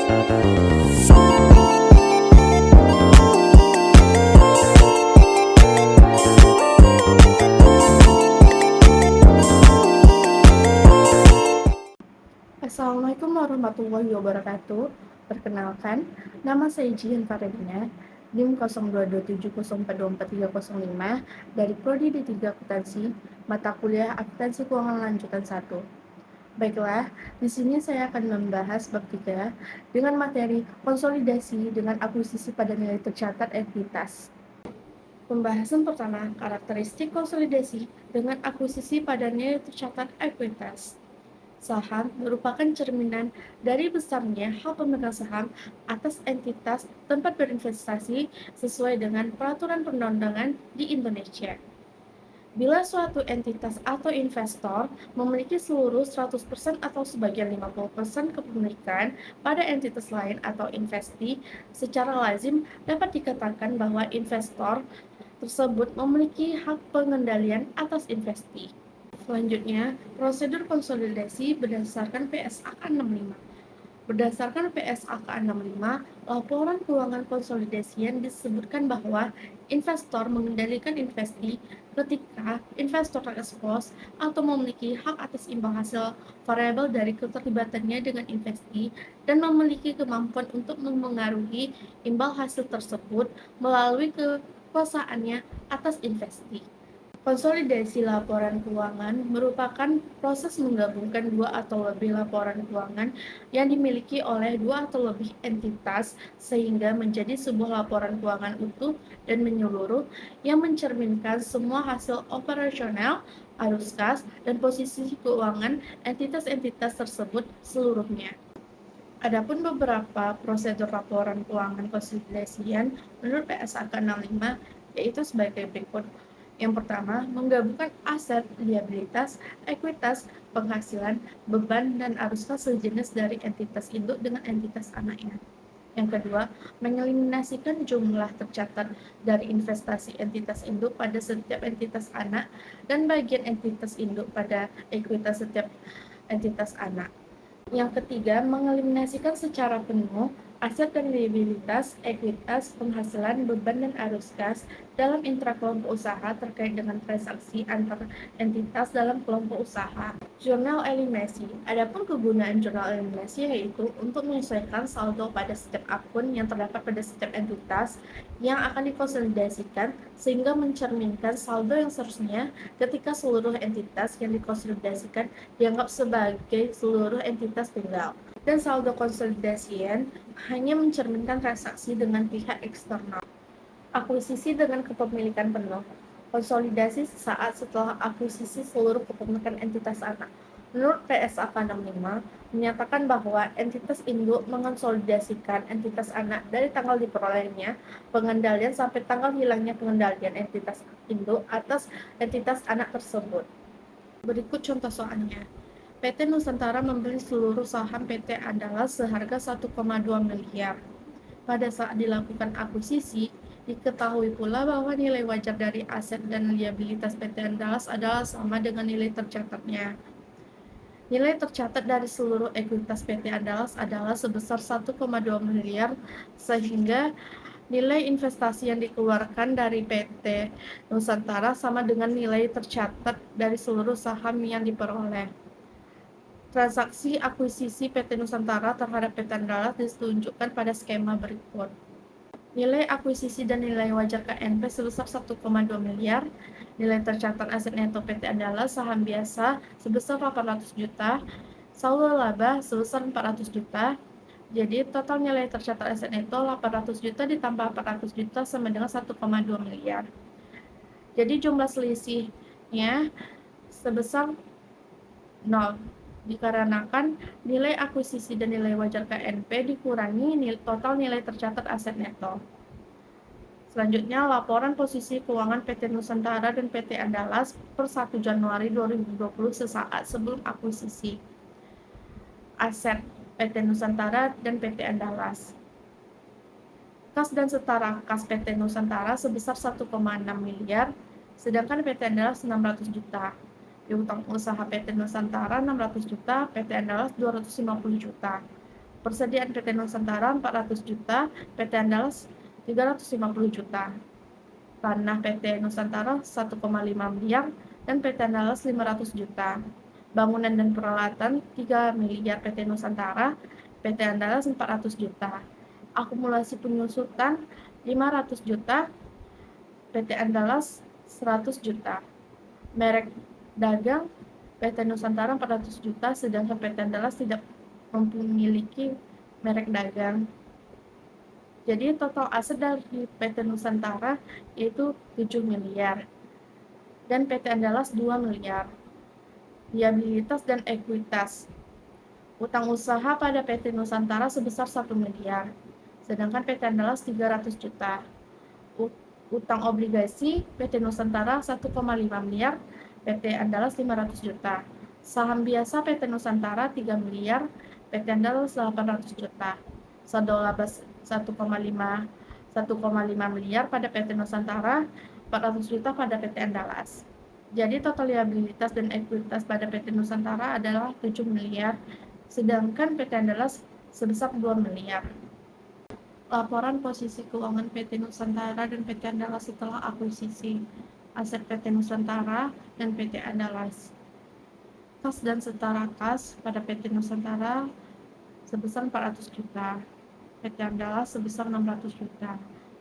Assalamualaikum warahmatullahi wabarakatuh. Perkenalkan, nama saya Jihan Faridina, NIM 0227042435 dari Prodi D3 Akuntansi, mata kuliah Akuntansi Keuangan Lanjutan 1. Baiklah, di sini saya akan membahas bab 3 dengan materi konsolidasi dengan akuisisi pada nilai tercatat ekuitas. Pembahasan pertama, karakteristik konsolidasi dengan akuisisi pada nilai tercatat ekuitas. Saham merupakan cerminan dari besarnya hak pemegang saham atas entitas tempat berinvestasi sesuai dengan peraturan perundang-undangan di Indonesia. Bila suatu entitas atau investor memiliki seluruh 100% atau sebagian 50% kepemilikan pada entitas lain atau investi, secara lazim dapat dikatakan bahwa investor tersebut memiliki hak pengendalian atas investi. Selanjutnya, prosedur konsolidasi berdasarkan PSAK 65. Berdasarkan PSAK 65, laporan keuangan konsolidasian disebutkan bahwa investor mengendalikan investi ketika investor terekspos atau memiliki hak atas imbal hasil variabel dari keterlibatannya dengan investi dan memiliki kemampuan untuk memengaruhi imbal hasil tersebut melalui kekuasaannya atas investi. Konsolidasi laporan keuangan merupakan proses menggabungkan dua atau lebih laporan keuangan yang dimiliki oleh dua atau lebih entitas sehingga menjadi sebuah laporan keuangan utuh dan menyeluruh yang mencerminkan semua hasil operasional, arus kas, dan posisi keuangan entitas-entitas tersebut seluruhnya. Adapun beberapa prosedur laporan keuangan konsolidasian menurut PSAK 65 yaitu sebagai berikut. Yang pertama, menggabungkan aset, liabilitas, ekuitas, penghasilan, beban, dan arus kas sejenis dari entitas induk dengan entitas anaknya. Yang kedua, mengeliminasikan jumlah tercatat dari investasi entitas induk pada setiap entitas anak dan bagian entitas induk pada ekuitas setiap entitas anak. Yang ketiga, mengeliminasikan secara penuh aset dan liabilitas, ekuitas, penghasilan, beban, dan arus kas dalam intrakelompok usaha terkait dengan transaksi antar entitas dalam kelompok usaha. Jurnal eliminasi. Adapun kegunaan jurnal eliminasi yaitu untuk menyesuaikan saldo pada setiap akun yang terdapat pada setiap entitas yang akan dikonsolidasikan sehingga mencerminkan saldo yang seharusnya ketika seluruh entitas yang dikonsolidasikan dianggap sebagai seluruh entitas tunggal. Dan saldo konsolidasian hanya mencerminkan transaksi dengan pihak eksternal. Akuisisi dengan kepemilikan penuh. Konsolidasi sesaat setelah akuisisi seluruh kepemilikan entitas anak. Menurut PSAK 65, menyatakan bahwa entitas induk mengonsolidasikan entitas anak dari tanggal diperolehnya pengendalian sampai tanggal hilangnya pengendalian entitas induk atas entitas anak tersebut. Berikut contoh soalnya. PT Nusantara membeli seluruh saham PT Andalas seharga 1,2 miliar. Pada saat dilakukan akuisisi, diketahui pula bahwa nilai wajar dari aset dan liabilitas PT Andalas adalah sama dengan nilai tercatatnya. Nilai tercatat dari seluruh ekuitas PT Andalas adalah sebesar 1,2 miliar sehingga nilai investasi yang dikeluarkan dari PT Nusantara sama dengan nilai tercatat dari seluruh saham yang diperoleh. Transaksi akuisisi PT Nusantara terhadap PT Andalas ditunjukkan pada skema berikut. Nilai akuisisi dan nilai wajar KNP sebesar 1,2 miliar, nilai tercatat aset neto PT Andalas saham biasa sebesar 800 juta, saldo laba sebesar 400 juta, jadi total nilai tercatat aset neto 800 juta ditambah 400 juta sama dengan 1,2 miliar. Jadi jumlah selisihnya sebesar 0. Dikarenakan nilai akuisisi dan nilai wajar KNP dikurangi total nilai tercatat aset neto. Selanjutnya, laporan posisi keuangan PT Nusantara dan PT Andalas per 1 Januari 2020 sesaat sebelum akuisisi. Aset PT Nusantara dan PT Andalas. Kas dan setara kas PT Nusantara sebesar 1,6 miliar, sedangkan PT Andalas 600 juta. Piutang usaha PT Nusantara 600 juta, PT Andalas 250 juta. Persediaan PT Nusantara 400 juta, PT Andalas 350 juta. Tanah PT Nusantara 1,5 miliar dan PT Andalas 500 juta. Bangunan dan peralatan 3 miliar PT Nusantara, PT Andalas 400 juta. Akumulasi penyusutan 500 juta, PT Andalas 100 juta. Merek dagang PT Nusantara 400 juta, sedangkan PT Andalas tidak memiliki merek dagang. Jadi total aset dari PT Nusantara yaitu 7 miliar dan PT Andalas 2 miliar. Liabilitas dan ekuitas. Utang usaha pada PT Nusantara sebesar 1 miliar, sedangkan PT Andalas 300 juta. Utang obligasi PT Nusantara 1,5 miliar, PT Andalas 500 juta. Saham biasa PT Nusantara 3 miliar, PT Andalas 800 juta. Saldo laba 1,5 miliar pada PT Nusantara, 400 juta pada PT Andalas. Jadi total liabilitas dan ekuitas pada PT Nusantara adalah 7 miliar, sedangkan PT Andalas sebesar 2 miliar. Laporan posisi keuangan PT Nusantara dan PT Andalas setelah akuisisi. Aset PT Nusantara dan PT Andalas. Kas dan setara kas pada PT Nusantara sebesar 400 juta. PT Andalas sebesar 600 juta.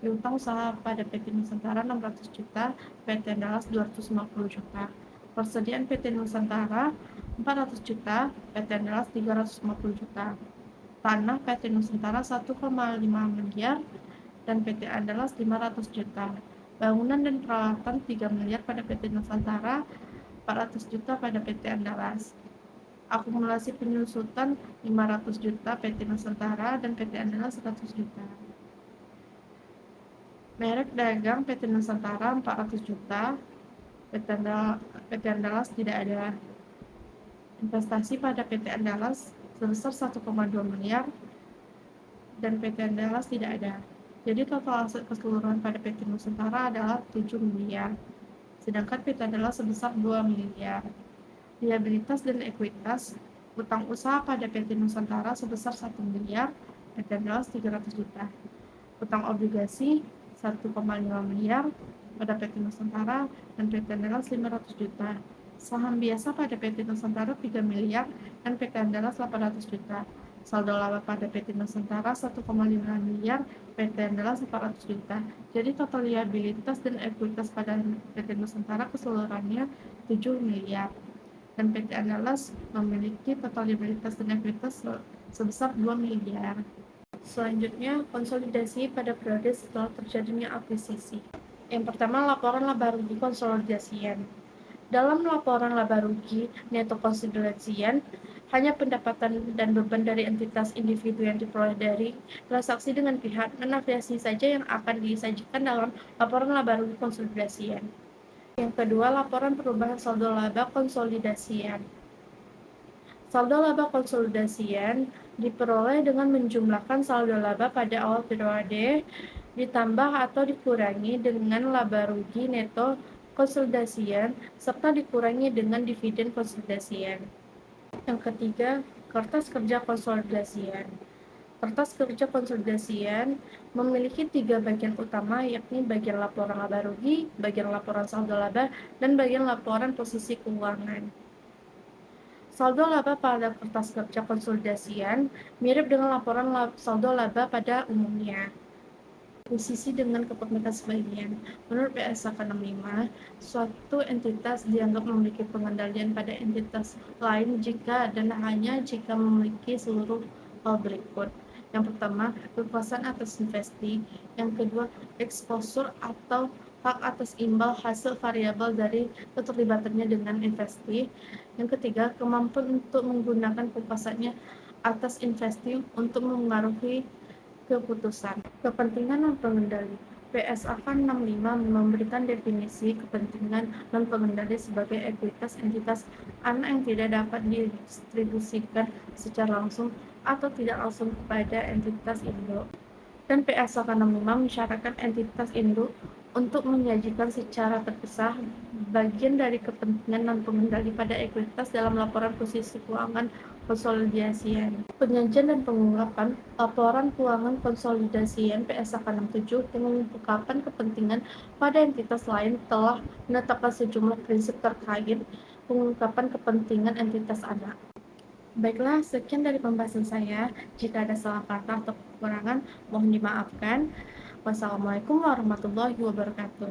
Piutang usaha pada PT Nusantara 600 juta, PT Andalas 250 juta. Persediaan PT Nusantara 400 juta, PT Andalas 350 juta. Tanah PT Nusantara 1,5 miliar dan PT Andalas 500 juta. Bangunan dan peralatan 3 miliar pada PT Nusantara, 400 juta pada PT Andalas. Akumulasi penyusutan 500 juta PT Nusantara dan PT Andalas 100 juta. Merek dagang PT Nusantara 400 juta, PT Andalas tidak ada. Investasi pada PT Andalas sebesar 1,2 miliar dan PT Andalas tidak ada. Jadi total aset keseluruhan pada PT Nusantara adalah 7 miliar, sedangkan PT Andalas sebesar 2 miliar. Liabilitas dan ekuitas. Utang usaha pada PT Nusantara sebesar 1 miliar, PT Andalas 300 juta. Utang obligasi 1,5 miliar pada PT Nusantara dan PT Andalas 500 juta. Saham biasa pada PT Nusantara 3 miliar dan PT Andalas 800 juta. Saldo laba pada PT Nusantara 1,5 miliar, PT Andalas 400 juta. Jadi total liabilitas dan ekuitas pada PT Nusantara keseluruhannya 7 miliar. Dan PT Andalas memiliki total liabilitas dan ekuitas sebesar 2 miliar. Selanjutnya, konsolidasi pada periode setelah terjadinya akuisisi. Yang pertama, laporan laba rugi konsolidasian. Dalam laporan laba rugi neto konsolidasian, hanya pendapatan dan beban dari entitas individu yang diperoleh dari transaksi dengan pihak non-afiliasi saja yang akan disajikan dalam laporan laba rugi konsolidasian. Yang kedua, laporan perubahan saldo laba konsolidasian. Saldo laba konsolidasian diperoleh dengan menjumlahkan saldo laba pada awal periode ditambah atau dikurangi dengan laba rugi neto konsolidasian serta dikurangi dengan dividen konsolidasian. Yang ketiga, kertas kerja konsolidasian. Kertas kerja konsolidasian memiliki 3 bagian utama, yakni bagian laporan laba rugi, bagian laporan saldo laba, dan bagian laporan posisi keuangan. Saldo laba pada kertas kerja konsolidasian mirip dengan laporan saldo laba pada umumnya. Posisi dengan kepemilikan sebagian. Menurut PSAK 65, suatu entitas dianggap memiliki pengendalian pada entitas lain jika dan hanya jika memiliki seluruh hal berikut. Yang pertama, kekuasaan atas investi. Yang kedua, exposure atau hak atas imbal hasil variabel dari keterlibatannya dengan investi. Yang ketiga, kemampuan untuk menggunakan kekuasaannya atas investi untuk mempengaruhi keputusan. Kepentingan non-pengendali. PSAK 65 memberikan definisi kepentingan non-pengendali sebagai ekuitas entitas anak yang tidak dapat didistribusikan secara langsung atau tidak langsung kepada entitas induk. Dan PSAK 65 mensyaratkan entitas induk untuk menyajikan secara terpisah bagian dari kepentingan dan pengendali pada ekuitas dalam laporan posisi keuangan konsolidasian. Penyajian dan pengungkapan laporan keuangan konsolidasian PSAK 67 dengan mengungkapkan kepentingan pada entitas lain telah menetapkan sejumlah prinsip terkait pengungkapan kepentingan entitas anak. Baiklah, sekian dari pembahasan saya. Jika ada salah kata atau kekurangan, mohon dimaafkan. Wassalamualaikum warahmatullahi wabarakatuh.